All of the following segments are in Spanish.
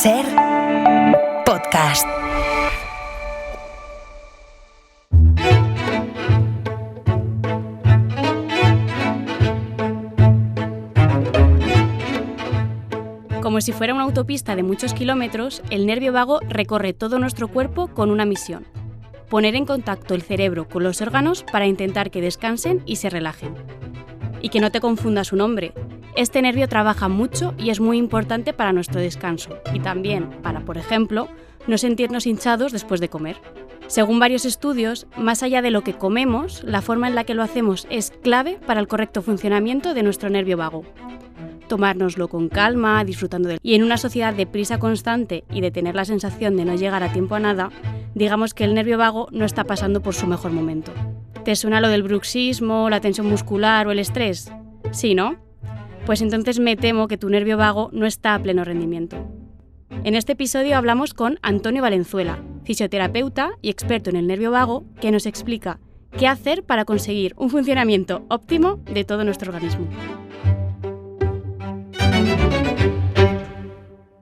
SER Podcast. Como si fuera una autopista de muchos kilómetros, el nervio vago recorre todo nuestro cuerpo con una misión: poner en contacto el cerebro con los órganos para intentar que descansen y se relajen. Y que no te confunda su nombre. Este nervio trabaja mucho y es muy importante para nuestro descanso y también para, por ejemplo, no sentirnos hinchados después de comer. Según varios estudios, más allá de lo que comemos, la forma en la que lo hacemos es clave para el correcto funcionamiento de nuestro nervio vago. Tomárnoslo con calma, disfrutando de él. Y en una sociedad de prisa constante y de tener la sensación de no llegar a tiempo a nada, digamos que el nervio vago no está pasando por su mejor momento. ¿Te suena lo del bruxismo, la tensión muscular o el estrés? Sí, ¿no? Pues entonces me temo que tu nervio vago no está a pleno rendimiento. En este episodio hablamos con Antonio Valenzuela, fisioterapeuta y experto en el nervio vago, que nos explica qué hacer para conseguir un funcionamiento óptimo de todo nuestro organismo.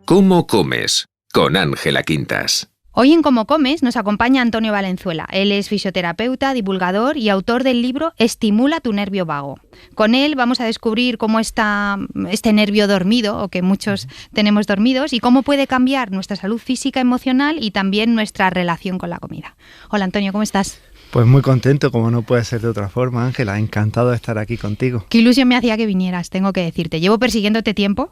¿Cómo comes? Con Ángela Quintas. Hoy en Cómo Comes nos acompaña Antonio Valenzuela. Él es fisioterapeuta, divulgador y autor del libro Estimula tu nervio vago. Con él vamos a descubrir cómo está este nervio dormido, o que muchos tenemos dormidos, y cómo puede cambiar nuestra salud física, emocional y también nuestra relación con la comida. Hola Antonio, ¿cómo estás? Pues muy contento, como no puede ser de otra forma, Ángela. Encantado de estar aquí contigo. Qué ilusión me hacía que vinieras, tengo que decirte. ¿Llevo persiguiéndote tiempo?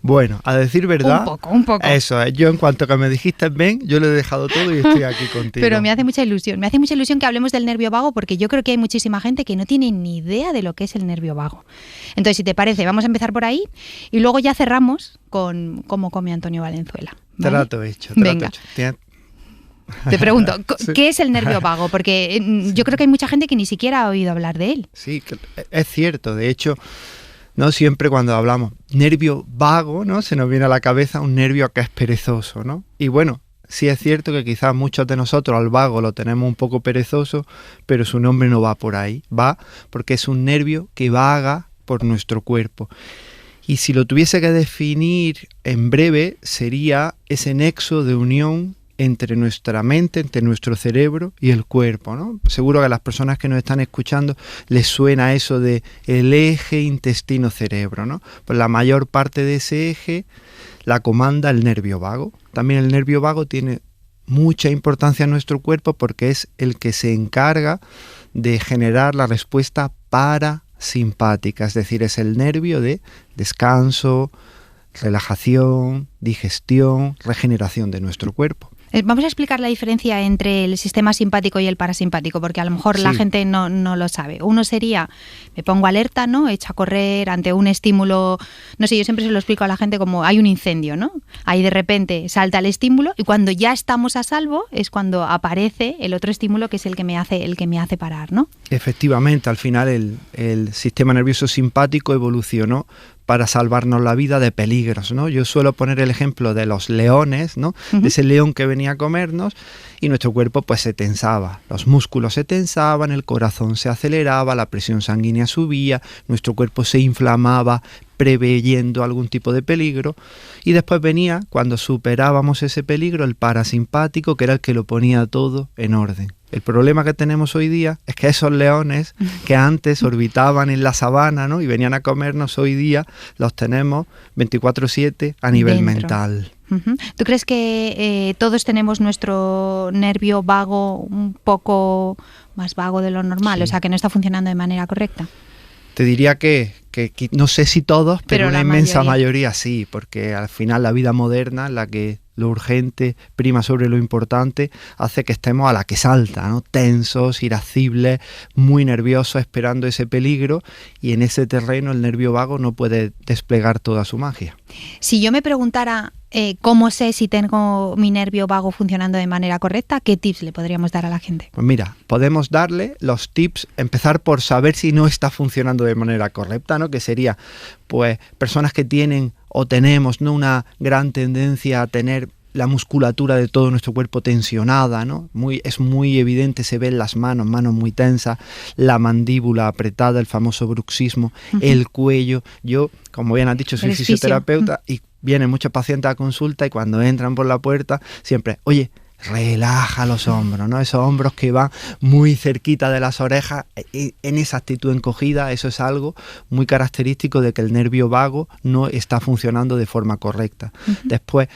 Bueno, a decir verdad... Un poco. Eso es. Yo en cuanto que me dijiste ven, yo lo he dejado todo y estoy aquí contigo. Pero me hace mucha ilusión. Me hace mucha ilusión que hablemos del nervio vago, porque yo creo que hay muchísima gente que no tiene ni idea de lo que es el nervio vago. Entonces, si te parece, vamos a empezar por ahí y luego ya cerramos con cómo come Antonio Valenzuela, ¿vale? Trato hecho. Venga. Te pregunto, Sí. ¿qué es el nervio vago? Porque yo creo que hay mucha gente que ni siquiera ha oído hablar de él. Sí, es cierto. De hecho, no siempre cuando hablamos nervio vago, ¿no? Se nos viene a la cabeza un nervio que es perezoso, ¿no? Y bueno, sí es cierto que quizás muchos de nosotros al vago lo tenemos un poco perezoso, pero su nombre no va por ahí. Va porque es un nervio que vaga por nuestro cuerpo. Y si lo tuviese que definir en breve, sería ese nexo de unión entre nuestra mente, entre nuestro cerebro y el cuerpo, ¿no? Seguro que a las personas que nos están escuchando les suena eso de el eje intestino-cerebro, ¿no? Pues la mayor parte de ese eje la comanda el nervio vago. También el nervio vago tiene mucha importancia en nuestro cuerpo porque es el que se encarga de generar la respuesta parasimpática, es decir, es el nervio de descanso, relajación, digestión, regeneración de nuestro cuerpo. Vamos a explicar la diferencia entre el sistema simpático y el parasimpático, porque a lo mejor la gente no lo sabe. Uno sería, me pongo alerta, ¿no? Echo a correr ante un estímulo, no sé, yo siempre se lo explico a la gente como hay un incendio, ¿no? Ahí de repente salta el estímulo y cuando ya estamos a salvo es cuando aparece el otro estímulo que es el que me hace parar, ¿no? Efectivamente, al final el sistema nervioso simpático evolucionó para salvarnos la vida de peligros, ¿no? Yo suelo poner el ejemplo de los leones, ¿no? Uh-huh. De ese león que venía a comernos y nuestro cuerpo pues se tensaba, los músculos se tensaban, el corazón se aceleraba, la presión sanguínea subía, nuestro cuerpo se inflamaba preveyendo algún tipo de peligro y después venía, cuando superábamos ese peligro, el parasimpático, que era el que lo ponía todo en orden. El problema que tenemos hoy día es que esos leones que antes orbitaban en la sabana, ¿no? Y venían a comernos, hoy día los tenemos 24/7 a nivel mental. Uh-huh. ¿Tú crees que todos tenemos nuestro nervio vago un poco más vago de lo normal? Sí. O sea, que no está funcionando de manera correcta. Te diría que no sé si todos, pero una inmensa mayoría sí, porque al final la vida moderna, en la que lo urgente prima sobre lo importante, hace que estemos a la que salta, ¿no? Tensos, irascibles, muy nerviosos, esperando ese peligro, y en ese terreno el nervio vago no puede desplegar toda su magia. Si yo me preguntara cómo sé si tengo mi nervio vago funcionando de manera correcta, ¿qué tips le podríamos dar a la gente? Pues mira, podemos darle los tips, empezar por saber si no está funcionando de manera correcta, ¿no? Que sería, pues, personas que tienen o tenemos, ¿no?, una gran tendencia a tener la musculatura de todo nuestro cuerpo tensionada, ¿no? Es muy evidente, se ven las manos muy tensas, la mandíbula apretada, el famoso bruxismo, el cuello. Yo, como bien has dicho, soy fisioterapeuta y vienen muchos pacientes a consulta y cuando entran por la puerta siempre, oye, relaja los hombros, ¿no? Esos hombros que van muy cerquita de las orejas, en esa actitud encogida, eso es algo muy característico de que el nervio vago no está funcionando de forma correcta. Después,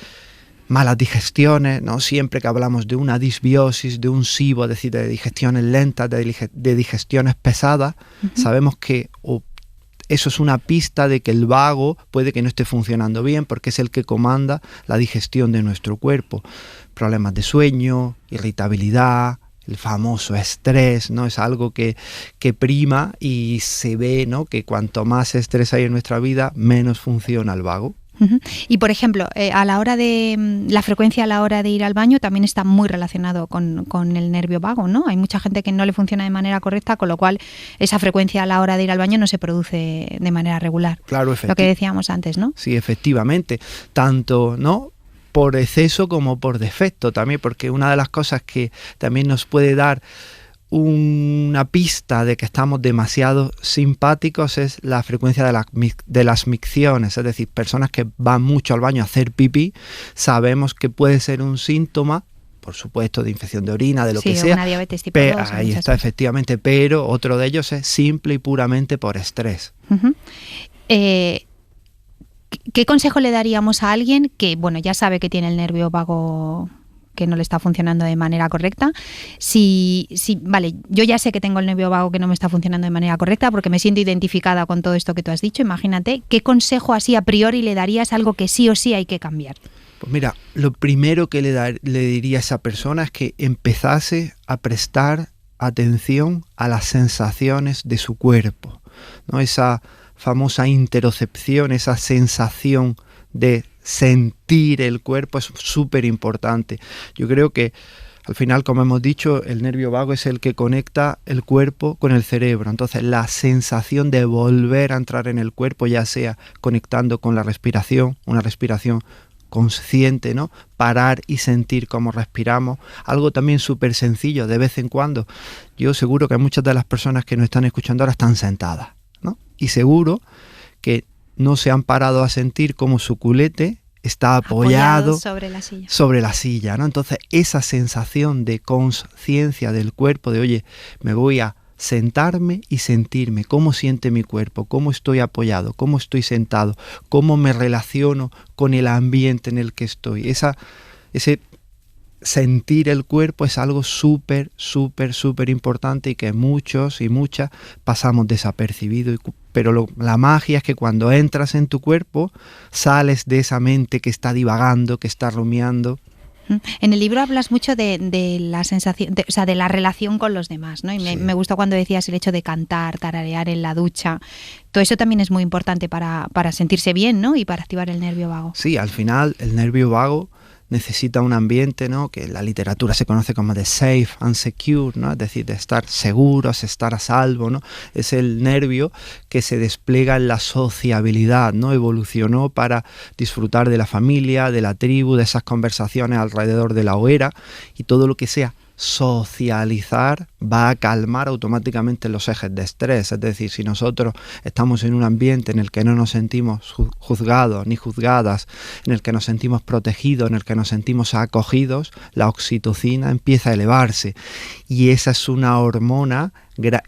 malas digestiones, ¿no? Siempre que hablamos de una disbiosis, de un SIBO, es decir, de digestiones lentas, de digestiones pesadas, sabemos que eso es una pista de que el vago puede que no esté funcionando bien porque es el que comanda la digestión de nuestro cuerpo. Problemas de sueño, irritabilidad, el famoso estrés, ¿no? Es algo que prima y se ve, ¿no? Que cuanto más estrés hay en nuestra vida, menos funciona el vago. Y por ejemplo, a la hora de la frecuencia a la hora de ir al baño también está muy relacionado con el nervio vago, ¿no? Hay mucha gente que no le funciona de manera correcta, con lo cual esa frecuencia a la hora de ir al baño no se produce de manera regular. Claro, lo que decíamos antes, ¿no? Sí, efectivamente, tanto, ¿no?, por exceso como por defecto también, porque una de las cosas que también nos puede dar una pista de que estamos demasiado simpáticos es la frecuencia de las micciones, es decir, personas que van mucho al baño a hacer pipí, sabemos que puede ser un síntoma, por supuesto, de infección de orina, de lo que sea. Una diabetes tipo 2. Ahí está, efectivamente, pero otro de ellos es simple y puramente por estrés. ¿Qué consejo le daríamos a alguien que, bueno, ya sabe que tiene el nervio vago, que no le está funcionando de manera correcta? Vale, yo ya sé que tengo el nervio vago que no me está funcionando de manera correcta porque me siento identificada con todo esto que tú has dicho. Imagínate, ¿qué consejo así a priori le darías, algo que sí o sí hay que cambiar? Pues mira, lo primero que le diría a esa persona es que empezase a prestar atención a las sensaciones de su cuerpo, ¿no? Esa famosa interocepción, esa sensación de sentir el cuerpo es súper importante. Yo creo que al final, como hemos dicho, el nervio vago es el que conecta el cuerpo con el cerebro. Entonces, la sensación de volver a entrar en el cuerpo, ya sea conectando con la respiración, una respiración consciente, ¿no? Parar y sentir cómo respiramos. Algo también súper sencillo, de vez en cuando. Yo seguro que muchas de las personas que nos están escuchando ahora están sentadas, ¿no? Y seguro que no se han parado a sentir cómo su culete está apoyado sobre la silla, ¿no? Entonces, esa sensación de conciencia del cuerpo, de oye, me voy a sentarme y sentirme, cómo siente mi cuerpo, cómo estoy apoyado, cómo estoy sentado, cómo me relaciono con el ambiente en el que estoy. Ese sentir el cuerpo es algo súper, súper, súper importante y que muchos y muchas pasamos desapercibido. Pero la magia es que cuando entras en tu cuerpo, sales de esa mente que está divagando, que está rumiando. En el libro hablas mucho de la sensación, de la relación con los demás, ¿no? Y me gusta cuando decías el hecho de cantar, tararear en la ducha. Todo eso también es muy importante para sentirse bien, ¿no? Y para activar el nervio vago. Sí, al final el nervio vago necesita un ambiente, ¿no?, que en la literatura se conoce como de safe and secure, ¿no? Es decir, de estar seguros, estar a salvo, ¿no? Es el nervio que se despliega en la sociabilidad, ¿no? Evolucionó para disfrutar de la familia, de la tribu, de esas conversaciones alrededor de la hoguera, y todo lo que sea socializar va a calmar automáticamente los ejes de estrés. Es decir, si nosotros estamos en un ambiente en el que no nos sentimos juzgados ni juzgadas, en el que nos sentimos protegidos, en el que nos sentimos acogidos, la oxitocina empieza a elevarse y esa es una hormona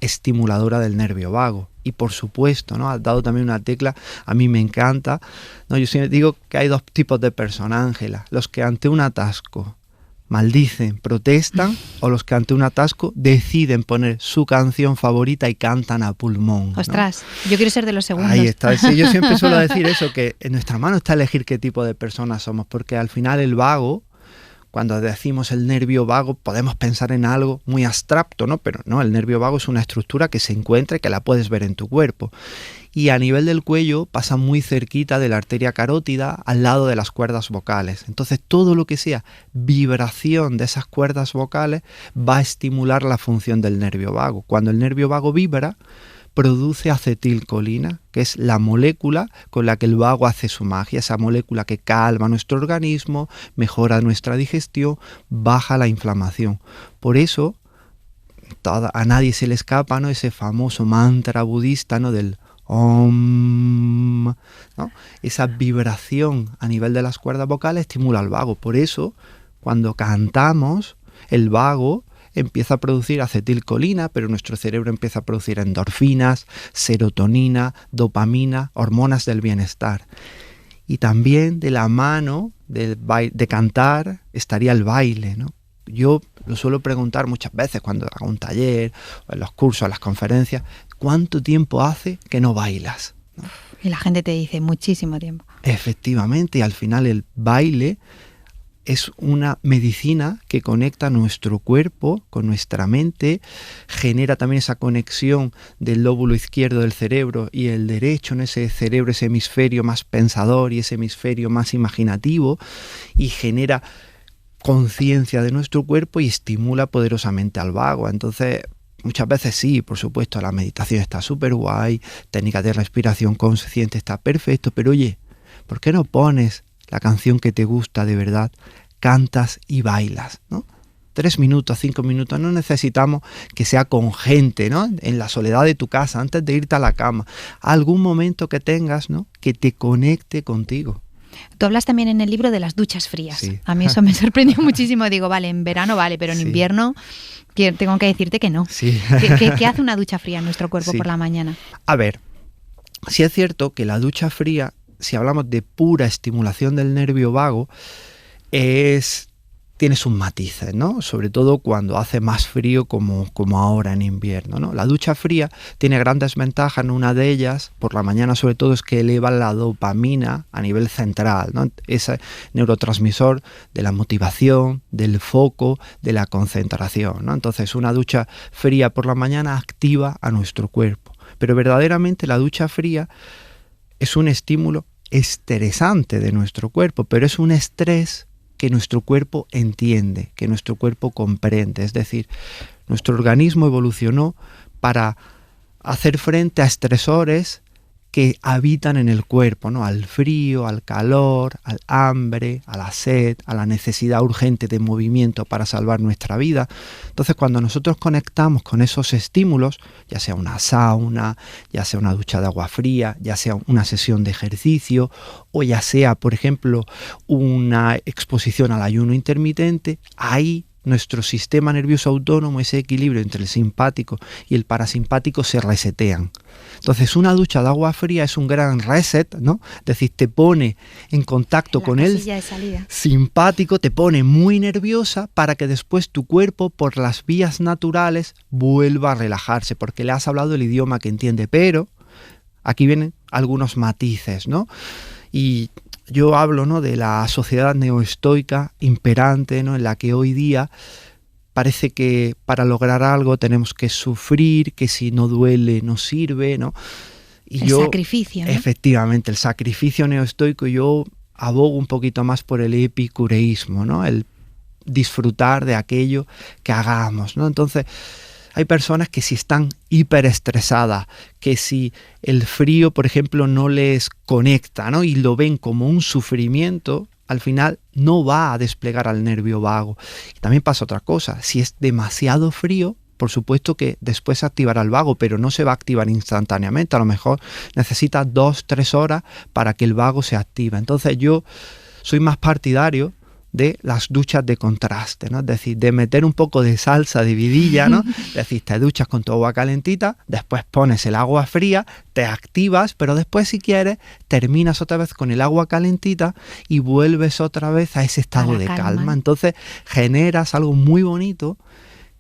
estimuladora del nervio vago. Y por supuesto, ¿no?, has dado también una tecla, a mí me encanta, ¿no? Yo siempre digo que hay dos tipos de personas, Ángela: los que ante un atasco maldicen, protestan, o los que ante un atasco deciden poner su canción favorita y cantan a pulmón, ¿no? Ostras, yo quiero ser de los segundos. Ahí está. Sí, yo siempre suelo decir eso, que en nuestra mano está elegir qué tipo de personas somos, porque al final el vago, cuando decimos el nervio vago, podemos pensar en algo muy abstracto, ¿no? Pero no, el nervio vago es una estructura que se encuentra y que la puedes ver en tu cuerpo. Y a nivel del cuello pasa muy cerquita de la arteria carótida, al lado de las cuerdas vocales. Entonces todo lo que sea vibración de esas cuerdas vocales va a estimular la función del nervio vago. Cuando el nervio vago vibra, produce acetilcolina, que es la molécula con la que el vago hace su magia, esa molécula que calma nuestro organismo, mejora nuestra digestión, baja la inflamación. Por eso a nadie se le escapa, ¿no?, ese famoso mantra budista, ¿no?, del Om, ¿no? Esa vibración a nivel de las cuerdas vocales estimula al vago. Por eso, cuando cantamos, el vago empieza a producir acetilcolina, pero nuestro cerebro empieza a producir endorfinas, serotonina, dopamina, hormonas del bienestar. Y también de la mano de cantar estaría el baile, ¿no? Yo lo suelo preguntar muchas veces cuando hago un taller, o en los cursos, en las conferencias, ¿cuánto tiempo hace que no bailas? ¿No? Y la gente te dice muchísimo tiempo. Efectivamente, y al final el baile es una medicina que conecta nuestro cuerpo con nuestra mente, genera también esa conexión del lóbulo izquierdo del cerebro y el derecho, en ese cerebro, ese hemisferio más pensador y ese hemisferio más imaginativo, y genera conciencia de nuestro cuerpo y estimula poderosamente al vago. Entonces, muchas veces sí, por supuesto, la meditación está súper guay, técnicas de respiración consciente está perfecto, pero oye, ¿por qué no pones la canción que te gusta de verdad, cantas y bailas, ¿no? 3 minutos, 5 minutos, no necesitamos que sea con gente, ¿no? En la soledad de tu casa, antes de irte a la cama, algún momento que tengas, ¿no? Que te conecte contigo. Tú hablas también en el libro de las duchas frías. Sí. A mí eso me sorprendió muchísimo. Digo, vale, en verano vale, pero en invierno tengo que decirte que no. Sí. ¿Qué hace una ducha fría en nuestro cuerpo por la mañana? A ver, sí es cierto que la ducha fría, si hablamos de pura estimulación del nervio vago, tiene sus matices, ¿no? Sobre todo cuando hace más frío como ahora en invierno, ¿no? La ducha fría tiene grandes ventajas. Una de ellas, por la mañana sobre todo, es que eleva la dopamina a nivel central, ¿no? Ese neurotransmisor de la motivación, del foco, de la concentración, ¿no? Entonces, una ducha fría por la mañana activa a nuestro cuerpo. Pero verdaderamente la ducha fría es un estímulo estresante de nuestro cuerpo, pero es un estrés que nuestro cuerpo entiende, que nuestro cuerpo comprende. Es decir, nuestro organismo evolucionó para hacer frente a estresores que habitan en el cuerpo, ¿no? Al frío, al calor, al hambre, a la sed, a la necesidad urgente de movimiento para salvar nuestra vida. Entonces, cuando nosotros conectamos con esos estímulos, ya sea una sauna, ya sea una ducha de agua fría, ya sea una sesión de ejercicio, o ya sea, por ejemplo, una exposición al ayuno intermitente, ahí nuestro sistema nervioso autónomo, ese equilibrio entre el simpático y el parasimpático, se resetean. Entonces, una ducha de agua fría es un gran reset, ¿no? Es decir, te pone en contacto con el simpático, te pone muy nerviosa para que después tu cuerpo, por las vías naturales, vuelva a relajarse, porque le has hablado el idioma que entiende. Pero aquí vienen algunos matices, ¿no? Y yo hablo, ¿no?, de la sociedad neoestoica imperante, ¿no?, en la que hoy día parece que para lograr algo tenemos que sufrir, que si no duele no sirve, ¿no? Y el sacrificio, ¿no? Efectivamente, el sacrificio neoestoico. Yo abogo un poquito más por el epicureísmo, ¿no? El disfrutar de aquello que hagamos, ¿no? Entonces, hay personas que si están hiperestresadas, que si el frío, por ejemplo, no les conecta, ¿no?, y lo ven como un sufrimiento, al final no va a desplegar al nervio vago. Y también pasa otra cosa: si es demasiado frío, por supuesto que después se activará el vago, pero no se va a activar instantáneamente. A lo mejor necesita 2-3 horas para que el vago se active. Entonces yo soy más partidario de las duchas de contraste, ¿no? Es decir, de meter un poco de salsa de vidilla, ¿no? Es decir, te duchas con tu agua calentita, después pones el agua fría, te activas, pero después, si quieres, terminas otra vez con el agua calentita y vuelves otra vez a ese estado de calma. Entonces generas algo muy bonito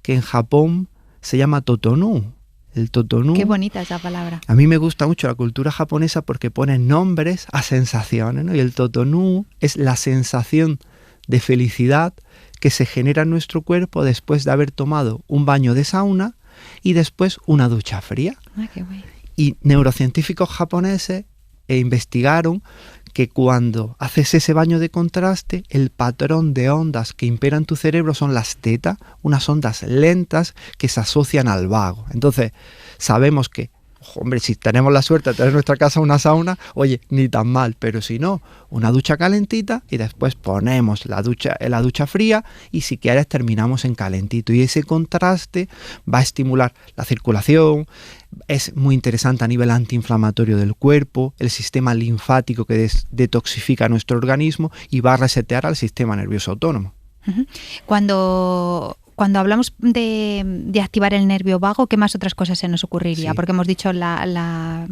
que en Japón se llama Totonu. El Totonu. Qué bonita esa palabra. A mí me gusta mucho la cultura japonesa porque pone nombres a sensaciones, ¿no? Y el Totonu es la sensación de felicidad que se genera en nuestro cuerpo después de haber tomado un baño de sauna y después una ducha fría. Qué guay. Y neurocientíficos japoneses investigaron que cuando haces ese baño de contraste, el patrón de ondas que impera en tu cerebro son las teta, unas ondas lentas que se asocian al vago. Entonces, sabemos que Hombre, si tenemos la suerte de tener en nuestra casa una sauna, oye, ni tan mal, pero si no, una ducha calentita y después ponemos la ducha fría y si quieres terminamos en calentito. Y ese contraste va a estimular la circulación, es muy interesante a nivel antiinflamatorio del cuerpo, el sistema linfático que detoxifica nuestro organismo y va a resetear al sistema nervioso autónomo. Cuando hablamos de activar el nervio vago, ¿qué más otras cosas se nos ocurriría? Sí. Porque hemos dicho la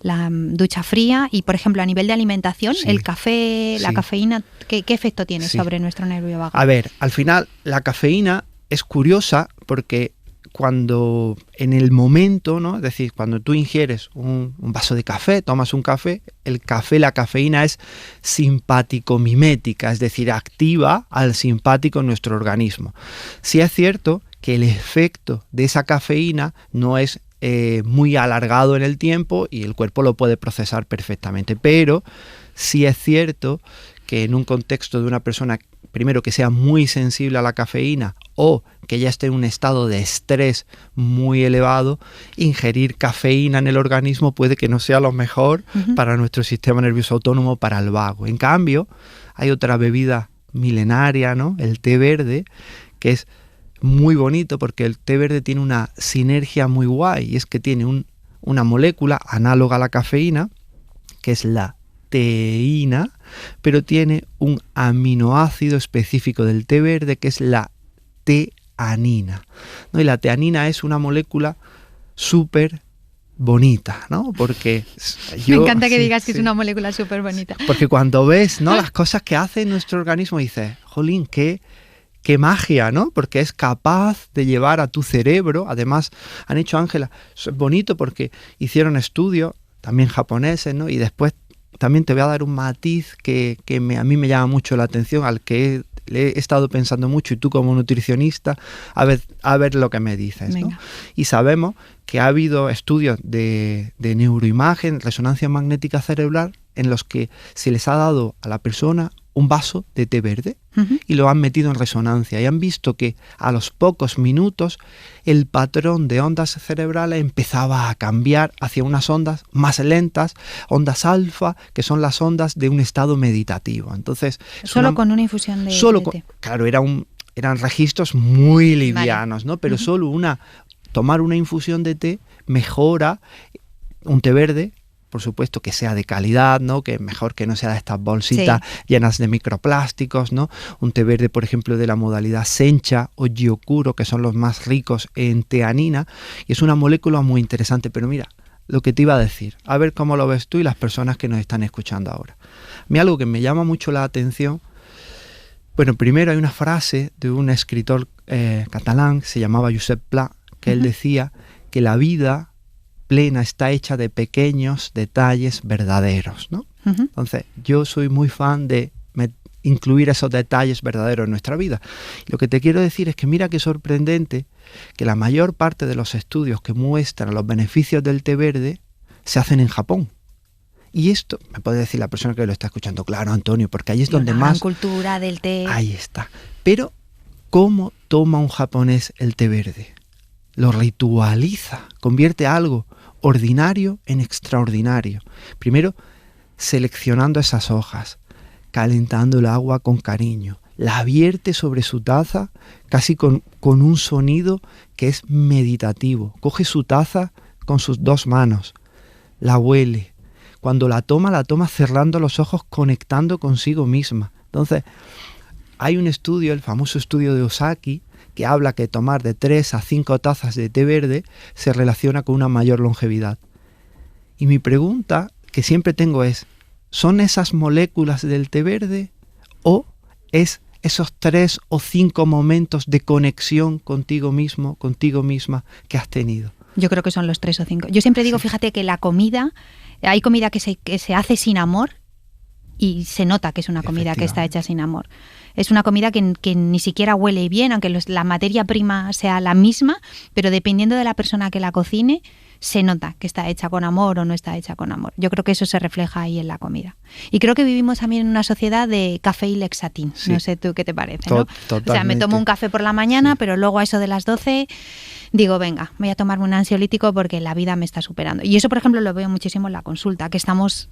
ducha fría y, por ejemplo, a nivel de alimentación, Sí. el café, la Sí. cafeína, ¿qué efecto tiene Sí. sobre nuestro nervio vago? A ver, al final la cafeína es curiosa porque cuando en el momento, ¿no? Es decir, cuando tú ingieres un vaso de café, tomas un café, la cafeína es simpático-mimética, es decir, activa al simpático en nuestro organismo. Sí es cierto que el efecto de esa cafeína no es muy alargado en el tiempo y el cuerpo lo puede procesar perfectamente, pero sí es cierto que en un contexto de una persona, primero, que sea muy sensible a la cafeína o que ya esté en un estado de estrés muy elevado, ingerir cafeína en el organismo puede que no sea lo mejor para nuestro sistema nervioso autónomo, para el vago. En cambio, hay otra bebida milenaria, ¿no? El té verde, que es muy bonito porque el té verde tiene una sinergia muy guay y es que tiene una molécula análoga a la cafeína, que es la teína, pero tiene un aminoácido específico del té verde que es la teanina, ¿no? Y la teanina es una molécula súper bonita, ¿no? Porque me encanta que digas que es una molécula súper bonita. Porque cuando ves, ¿no?, las cosas que hace nuestro organismo, dices, jolín, qué magia, ¿no? Porque es capaz de llevar a tu cerebro, además han hecho, Ángela, es bonito porque hicieron estudios, también japoneses, ¿no? Y después también te voy a dar un matiz que a mí me llama mucho la atención, al que le he estado pensando mucho, y tú como nutricionista, a ver lo que me dices, ¿no? Y sabemos que ha habido estudios de neuroimagen, resonancia magnética cerebral, en los que se les ha dado a la persona un vaso de té verde y lo han metido en resonancia y han visto que a los pocos minutos el patrón de ondas cerebrales empezaba a cambiar hacia unas ondas más lentas, ondas alfa, que son las ondas de un estado meditativo. Entonces, solo con una infusión de té. Claro, eran registros muy livianos, ¿no? Pero solo tomar una infusión de té mejora un té verde. Por supuesto que sea de calidad, ¿no? Que mejor que no sea de estas bolsitas llenas de microplásticos, ¿no? Un té verde, por ejemplo, de la modalidad Sencha o Gyokuro, que son los más ricos en teanina, y es una molécula muy interesante. Pero mira, lo que te iba a decir, a ver cómo lo ves tú y las personas que nos están escuchando ahora. A mí algo que me llama mucho la atención, bueno, primero hay una frase de un escritor catalán, se llamaba Josep Pla, que él decía que la vida plena está hecha de pequeños detalles verdaderos, ¿no? Entonces, yo soy muy fan de incluir esos detalles verdaderos en nuestra vida. Lo que te quiero decir es que mira qué sorprendente que la mayor parte de los estudios que muestran los beneficios del té verde se hacen en Japón. Y esto, me puede decir la persona que lo está escuchando, claro, Antonio, porque ahí es donde más... La cultura del té. Ahí está. Pero, ¿cómo toma un japonés el té verde? Lo ritualiza, convierte algo ordinario en extraordinario. Primero, seleccionando esas hojas, calentando el agua con cariño, la vierte sobre su taza casi con un sonido que es meditativo. Coge su taza con sus dos manos, la huele. Cuando la toma cerrando los ojos, conectando consigo misma. Entonces, hay un estudio, el famoso estudio de Osaki, que habla que tomar de 3 a 5 tazas de té verde se relaciona con una mayor longevidad. Y mi pregunta que siempre tengo es, ¿son esas moléculas del té verde o es esos 3 o 5 momentos de conexión contigo mismo, contigo misma que has tenido? Yo creo que son los 3 o 5. Yo siempre digo, fíjate que la comida, hay comida que se hace sin amor y se nota que es una comida que está hecha sin amor. Es una comida que ni siquiera huele bien, aunque la materia prima sea la misma, pero dependiendo de la persona que la cocine, se nota que está hecha con amor o no está hecha con amor. Yo creo que eso se refleja ahí en la comida. Y creo que vivimos también en una sociedad de café y Lexatin. Sí. No sé tú qué te parece, ¿no? Totalmente. O sea, me tomo un café por la mañana, pero luego a eso de las 12 digo, venga, voy a tomarme un ansiolítico porque la vida me está superando. Y eso, por ejemplo, lo veo muchísimo en la consulta, que estamos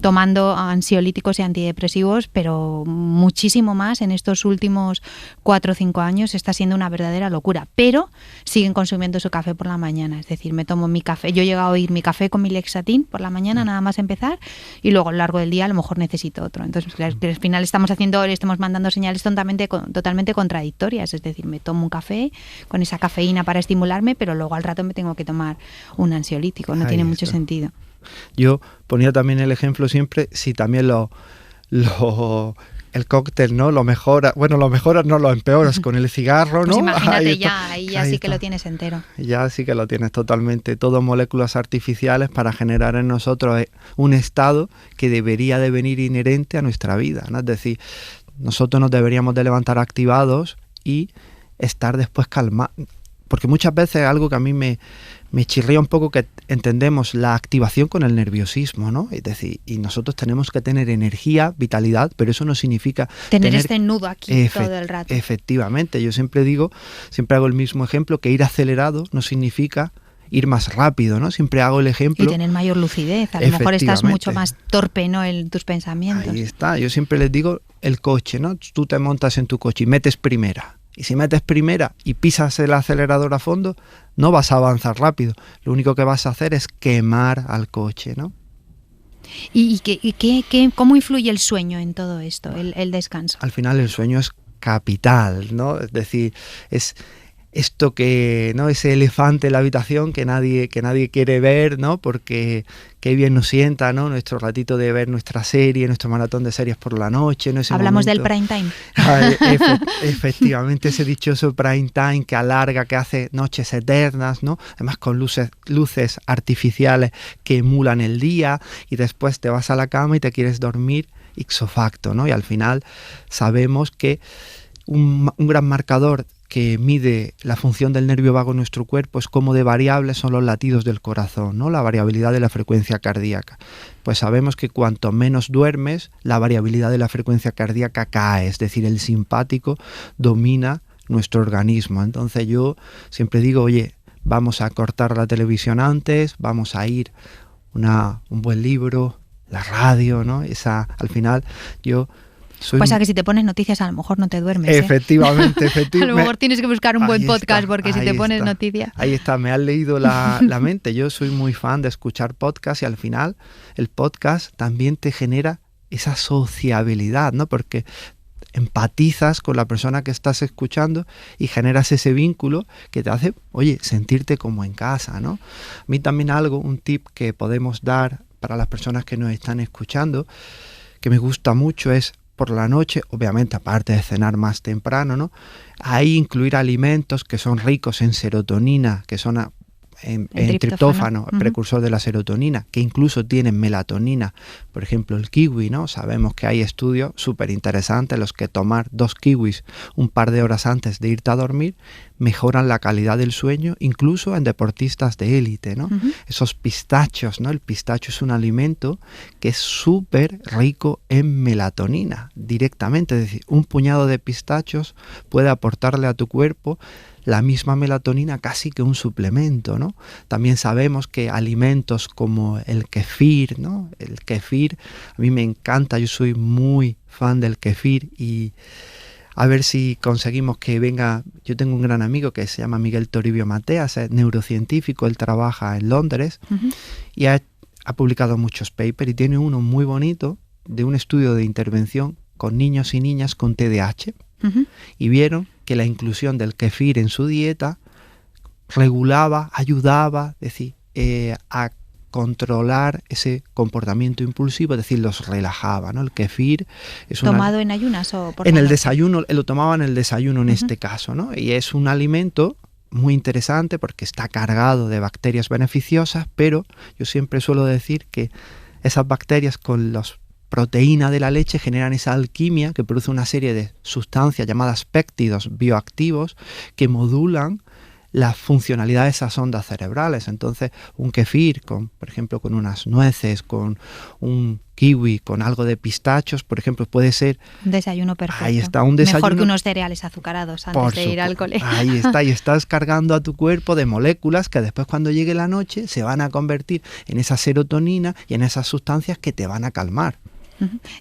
tomando ansiolíticos y antidepresivos, pero muchísimo más en estos últimos 4 o 5 años. Está siendo una verdadera locura, pero siguen consumiendo su café por la mañana. Es decir, me tomo mi café, yo he llegado a oír mi café con mi Lexatin por la mañana nada más empezar, y luego a lo largo del día a lo mejor necesito otro. Entonces al final estamos mandando señales totalmente contradictorias. Es decir, me tomo un café con esa cafeína para estimularme, pero luego al rato me tengo que tomar un ansiolítico. No tiene mucho sentido. Yo ponía también el ejemplo siempre, si también el cóctel, ¿no? Lo mejoras, no lo empeoras con el cigarro, ¿no? Pues imagínate ahí ya sí que lo tienes entero. Ya sí que lo tienes totalmente, todo moléculas artificiales para generar en nosotros un estado que debería de venir inherente a nuestra vida, ¿no? Es decir, nosotros nos deberíamos de levantar activados y estar después calmados. Porque muchas veces algo que a mí me chirría un poco, que entendemos la activación con el nerviosismo, ¿no? Es decir, y nosotros tenemos que tener energía, vitalidad, pero eso no significa tener este nudo aquí todo el rato. Efectivamente, yo siempre hago el mismo ejemplo, que ir acelerado no significa ir más rápido, ¿no? Siempre hago el ejemplo. Y tener mayor lucidez, a lo mejor estás mucho más torpe, ¿no? En tus pensamientos. Ahí está, yo siempre les digo el coche, ¿no? Tú te montas en tu coche y metes primera. Y si metes primera y pisas el acelerador a fondo, no vas a avanzar rápido. Lo único que vas a hacer es quemar al coche, ¿no? ¿Y cómo influye el sueño en todo esto, el descanso? Al final el sueño es capital, ¿no? Es decir, es esto que, ¿no? Ese elefante en la habitación que nadie quiere ver, ¿no? Porque qué bien nos sienta, ¿no? Nuestro ratito de ver nuestra serie, nuestro maratón de series por la noche, ¿no? Hablamos del prime time. Efectivamente, ese dichoso prime time que alarga, que hace noches eternas, ¿no? Además con luces artificiales que emulan el día, y después te vas a la cama y te quieres dormir ipso facto, ¿no? Y al final sabemos que un gran marcador que mide la función del nervio vago en nuestro cuerpo es cómo de variables son los latidos del corazón, ¿no? La variabilidad de la frecuencia cardíaca. Pues sabemos que cuanto menos duermes, la variabilidad de la frecuencia cardíaca cae, es decir, el simpático domina nuestro organismo. Entonces yo siempre digo, oye, vamos a cortar la televisión antes, vamos a ir un buen libro, la radio, ¿no? Al final yo... Pues a que si te pones noticias a lo mejor no te duermes. Efectivamente. A lo mejor tienes que buscar un buen podcast, porque si te pones noticias... Ahí está, me has leído la mente. Yo soy muy fan de escuchar podcasts, y al final el podcast también te genera esa sociabilidad, ¿no? Porque empatizas con la persona que estás escuchando y generas ese vínculo que te hace, oye, sentirte como en casa, ¿no? A mí también un tip que podemos dar para las personas que nos están escuchando, que me gusta mucho, es por la noche, obviamente aparte de cenar más temprano, ¿no? Ahí incluir alimentos que son ricos en serotonina, que son en triptófano, precursor de la serotonina, que incluso tienen melatonina. Por ejemplo, el kiwi, ¿no? Sabemos que hay estudios súper interesantes en los que tomar 2 kiwis un par de horas antes de irte a dormir mejoran la calidad del sueño, incluso en deportistas de élite, ¿no? Esos pistachos, ¿no? El pistacho es un alimento que es súper rico en melatonina directamente, es decir, un puñado de pistachos puede aportarle a tu cuerpo la misma melatonina casi que un suplemento, ¿no? También sabemos que alimentos como el kefir, ¿no? El kefir, a mí me encanta, yo soy muy fan del kefir, y a ver si conseguimos que venga. Yo tengo un gran amigo que se llama Miguel Toribio Mateas, es neurocientífico, él trabaja en Londres y ha publicado muchos papers, y tiene uno muy bonito de un estudio de intervención con niños y niñas con TDAH, y vieron que la inclusión del kefir en su dieta regulaba, ayudaba, a controlar ese comportamiento impulsivo, es decir, los relajaba, ¿no? El kefir es ¿tomado en ayunas o por en el desayuno? Lo tomaba en el desayuno en este caso, ¿no? Y es un alimento muy interesante porque está cargado de bacterias beneficiosas, pero yo siempre suelo decir que esas bacterias con los proteína de la leche generan esa alquimia que produce una serie de sustancias llamadas péptidos bioactivos que modulan las funcionalidades de esas ondas cerebrales. Entonces, un kefir, por ejemplo, con unas nueces, con un kiwi, con algo de pistachos, por ejemplo, puede ser... Un desayuno perfecto. Ahí está, un desayuno... Mejor que unos cereales azucarados antes de ir al cole. Ahí está, y estás cargando a tu cuerpo de moléculas que después cuando llegue la noche se van a convertir en esa serotonina y en esas sustancias que te van a calmar.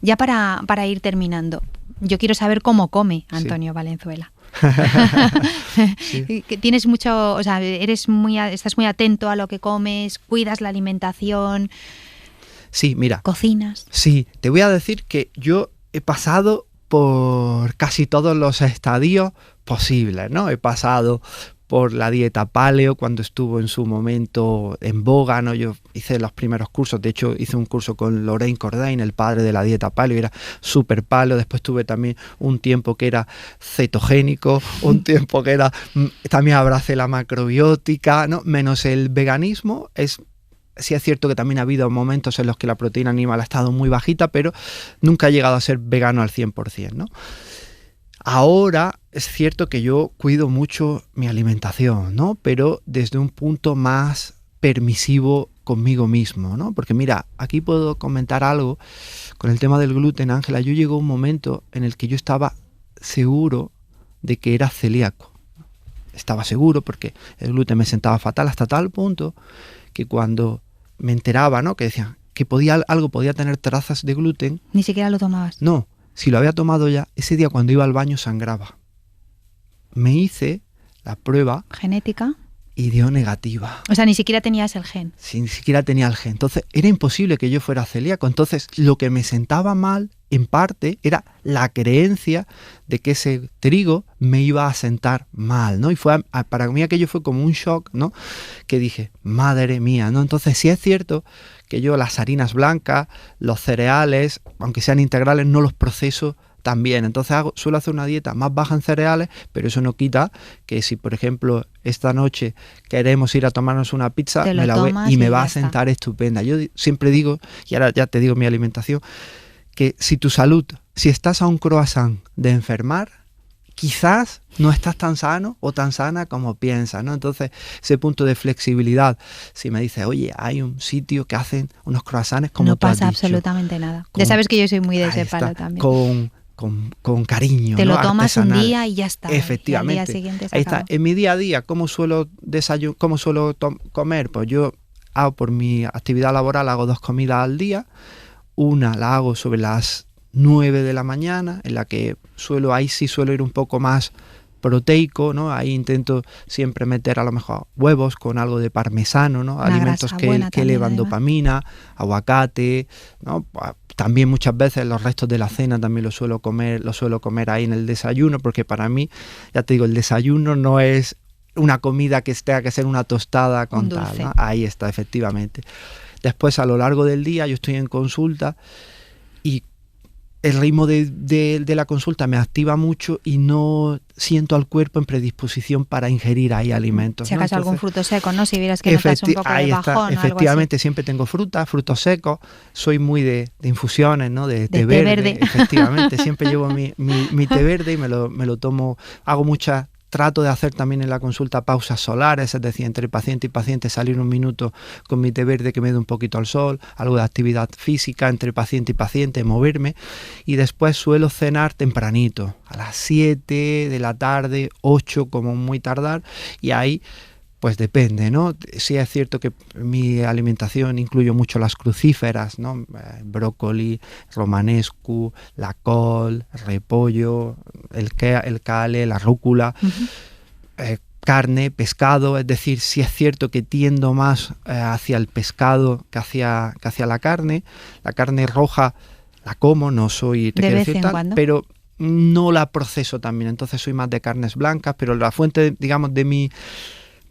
Ya para ir terminando, yo quiero saber cómo come Antonio Valenzuela. Sí. Tienes mucho, o sea, estás muy atento a lo que comes, cuidas la alimentación. Sí, mira. ¿Cocinas? Sí, te voy a decir que yo he pasado por casi todos los estadios posibles, ¿no? He pasado por la dieta paleo cuando estuvo en su momento en boga, ¿no? Yo hice los primeros cursos, de hecho hice un curso con Lorraine Cordain, el padre de la dieta paleo, y era súper paleo. Después tuve también un tiempo que era cetogénico, un tiempo que era, también abracé la macrobiótica, ¿no? Menos el veganismo. Sí es cierto que también ha habido momentos en los que la proteína animal ha estado muy bajita, pero nunca he llegado a ser vegano al 100%, ¿no? Ahora es cierto que yo cuido mucho mi alimentación, ¿no? Pero desde un punto más permisivo conmigo mismo, ¿no? Porque mira, aquí puedo comentar algo con el tema del gluten, Ángela. Yo llegó un momento en el que yo estaba seguro de que era celíaco. Estaba seguro porque el gluten me sentaba fatal hasta tal punto que cuando me enteraba, ¿no? Que decían que algo podía tener trazas de gluten. ¿Ni siquiera lo tomabas? No, si lo había tomado ya, ese día cuando iba al baño sangraba. Me hice la prueba. ¿Genética? Y dio negativa. O sea, ni siquiera tenías el gen. Sí, ni siquiera tenía el gen. Entonces, era imposible que yo fuera celíaco. Entonces, lo que me sentaba mal, en parte, era la creencia de que ese trigo me iba a sentar mal, ¿no? Y para mí aquello fue como un shock, ¿no? Que dije, madre mía, ¿no? Entonces, sí es cierto que yo las harinas blancas, los cereales, aunque sean integrales, no los proceso tan bien. Entonces suelo hacer una dieta más baja en cereales, pero eso no quita que si, por ejemplo, esta noche queremos ir a tomarnos una pizza, me va a sentar estupenda. Yo siempre digo, y ahora ya te digo mi alimentación, que si estás a un croissant de enfermar, quizás no estás tan sano o tan sana como piensas, ¿no? Entonces, ese punto de flexibilidad, si me dices, oye, hay un sitio que hacen unos croissants como no tú has pasa dicho, absolutamente nada. Ya sabes que yo soy muy de ese palo también. Con cariño, te lo tomas artesanal. un día y ya está. Efectivamente. Y al día siguiente se ahí acabó. está. En mi día a día, ¿cómo suelo comer? Pues yo hago por mi actividad laboral, hago 2 comidas al día. Una la hago sobre las 9 de la mañana, en la que ahí sí suelo ir un poco más proteico, ¿no? Ahí intento siempre meter a lo mejor huevos con algo de parmesano, ¿no? Alimentos que elevan dopamina, aguacate, ¿no? También muchas veces los restos de la cena también lo suelo comer ahí en el desayuno, porque para mí, ya te digo, el desayuno no es una comida que tenga que ser una tostada con tal, ¿no? Ahí está, efectivamente. Después, a lo largo del día, yo estoy en consulta y el ritmo de la consulta me activa mucho y no siento al cuerpo en predisposición para ingerir ahí alimentos. Si acaso algún fruto seco, ¿no? Si vieras que notas un poco de bajón o algo efectivamente, siempre tengo frutos secos. Soy muy de infusiones, ¿no? De té verde. Efectivamente, siempre llevo mi té verde y me lo tomo. Trato de hacer también en la consulta pausas solares, es decir, entre paciente y paciente salir un minuto con mi té verde que me dé un poquito al sol, algo de actividad física entre paciente y paciente, moverme, y después suelo cenar tempranito, a las 7 de la tarde, 8 como muy tardar, y ahí pues depende, ¿no? Sí es cierto que mi alimentación incluye mucho las crucíferas, ¿no? Brócoli, romanesco, la col, el repollo, el kale, la rúcula, carne, pescado. Es decir, sí es cierto que tiendo más hacia el pescado que hacia la carne. La carne roja la como, no soy... ¿De vez en cuando? Pero no la proceso también, entonces soy más de carnes blancas, pero la fuente, digamos, de mi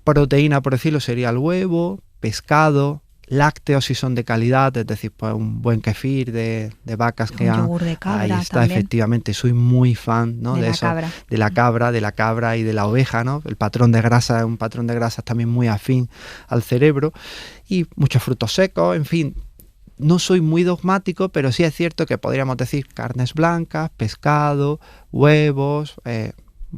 proteína, por decirlo, sería el huevo, pescado, lácteos si son de calidad, es decir, pues un buen kefir de vacas que han... yogur de cabra. Ahí está, también. Efectivamente, soy muy fan, ¿no? de eso, de la cabra y de la oveja, ¿no? El patrón de grasa es un patrón de grasas también muy afín al cerebro, y muchos frutos secos, en fin. No soy muy dogmático, pero sí es cierto que podríamos decir carnes blancas, pescado, huevos,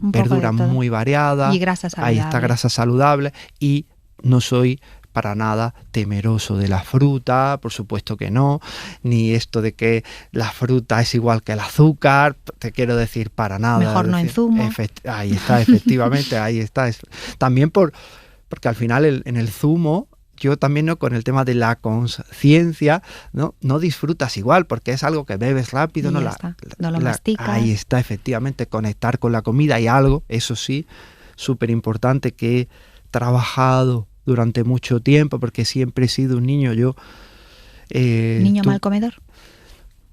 verduras muy variadas. Y grasa saludable. Ahí está, grasa saludable. Y no soy para nada temeroso de la fruta, por supuesto que no, ni esto de que la fruta es igual que el azúcar, te quiero decir, para nada. Mejor no en zumo. Ahí está, efectivamente, ahí está. También porque al final en el zumo, yo también, ¿no?, con el tema de la conciencia, no disfrutas igual, porque es algo que bebes rápido, no lo masticas. Ahí está, efectivamente, conectar con la comida. Y algo, eso sí, súper importante, que he trabajado durante mucho tiempo, porque siempre he sido un niño, ¿Niño mal comedor?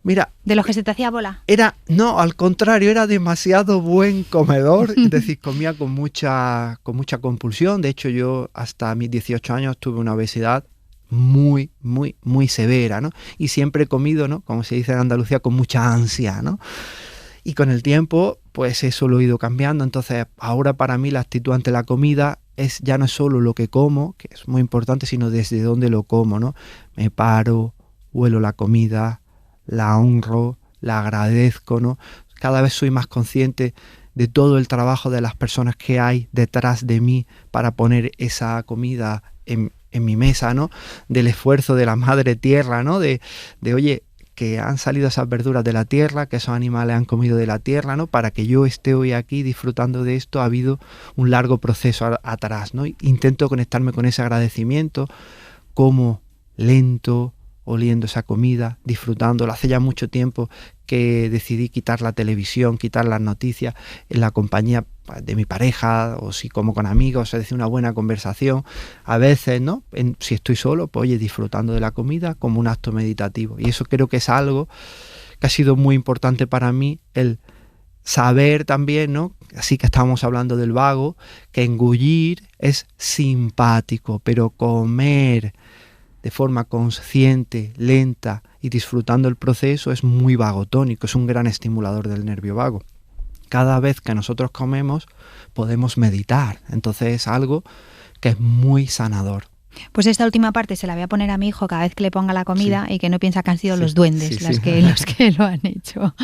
Mira, ¿de los que se te hacía bola? No, al contrario, era demasiado buen comedor, es decir, comía con mucha compulsión. De hecho, yo hasta mis 18 años tuve una obesidad muy, muy, muy severa, ¿no? Y siempre he comido, ¿no?, como se dice en Andalucía, con mucha ansia, ¿no? Y con el tiempo, pues eso lo he ido cambiando. Entonces, ahora para mí la actitud ante la comida ya no es solo lo que como, que es muy importante, sino desde dónde lo como, ¿no? Me paro, huelo la comida, la honro, la agradezco, ¿no? Cada vez soy más consciente de todo el trabajo de las personas que hay detrás de mí para poner esa comida en mi mesa, ¿no? Del esfuerzo de la madre tierra, ¿no? De oye, que han salido esas verduras de la tierra, que esos animales han comido de la tierra, ¿no? Para que yo esté hoy aquí disfrutando de esto, ha habido un largo proceso atrás, ¿no? Intento conectarme con ese agradecimiento, como lento, oliendo esa comida, disfrutándola. Hace ya mucho tiempo que decidí quitar la televisión, quitar las noticias, en la compañía de mi pareja, o si como con amigos, es decir, una buena conversación. A veces, ¿no?, si estoy solo, pues oye, disfrutando de la comida como un acto meditativo. Y eso creo que es algo que ha sido muy importante para mí, el saber también, ¿no?, así que estábamos hablando del vago, que engullir es simpático, pero comer de forma consciente, lenta y disfrutando el proceso es muy vagotónico, es un gran estimulador del nervio vago. Cada vez que nosotros comemos podemos meditar, entonces es algo que es muy sanador. Pues esta última parte se la voy a poner a mi hijo cada vez que le ponga la comida, y que no piensa que han sido los duendes los que lo han hecho.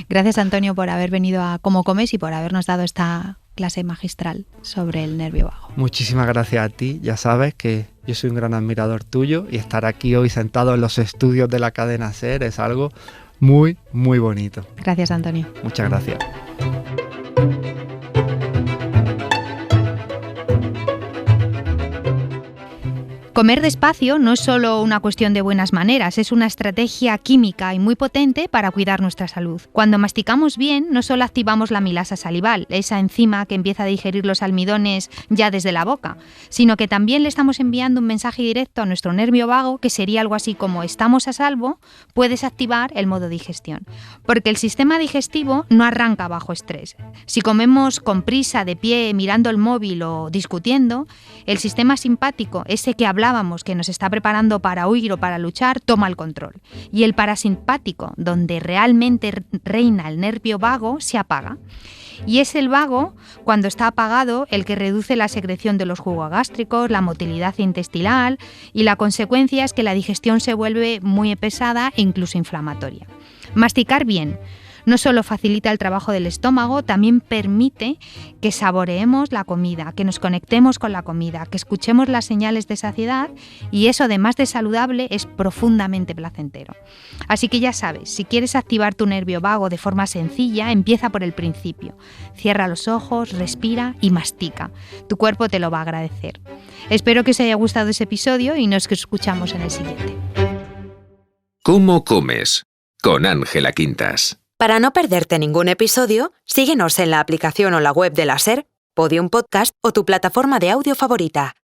Gracias, Antonio, por haber venido a Cómo Comes y por habernos dado esta clase magistral sobre el nervio vago. Muchísimas gracias a ti. Ya sabes que yo soy un gran admirador tuyo, y estar aquí hoy sentado en los estudios de la cadena SER es algo muy, muy bonito. Gracias, Antonio. Muchas gracias. Comer despacio no es solo una cuestión de buenas maneras, es una estrategia química y muy potente para cuidar nuestra salud. Cuando masticamos bien, no solo activamos la amilasa salival, esa enzima que empieza a digerir los almidones ya desde la boca, sino que también le estamos enviando un mensaje directo a nuestro nervio vago, que sería algo así como: estamos a salvo, puedes activar el modo digestión. Porque el sistema digestivo no arranca bajo estrés. Si comemos con prisa, de pie, mirando el móvil o discutiendo, el sistema simpático, ese que hablábamos, que nos está preparando para huir o para luchar, toma el control. Y el parasimpático, donde realmente reina el nervio vago, se apaga. Y es el vago, cuando está apagado, el que reduce la secreción de los jugos gástricos, la motilidad intestinal, y la consecuencia es que la digestión se vuelve muy pesada e incluso inflamatoria. Masticar bien no solo facilita el trabajo del estómago, también permite que saboreemos la comida, que nos conectemos con la comida, que escuchemos las señales de saciedad, y eso, además de saludable, es profundamente placentero. Así que ya sabes, si quieres activar tu nervio vago de forma sencilla, empieza por el principio. Cierra los ojos, respira y mastica. Tu cuerpo te lo va a agradecer. Espero que os haya gustado ese episodio y nos escuchamos en el siguiente. ¿Cómo comes? Con Ángela Quintas. Para no perderte ningún episodio, síguenos en la aplicación o la web de la SER, Podium Podcast o tu plataforma de audio favorita.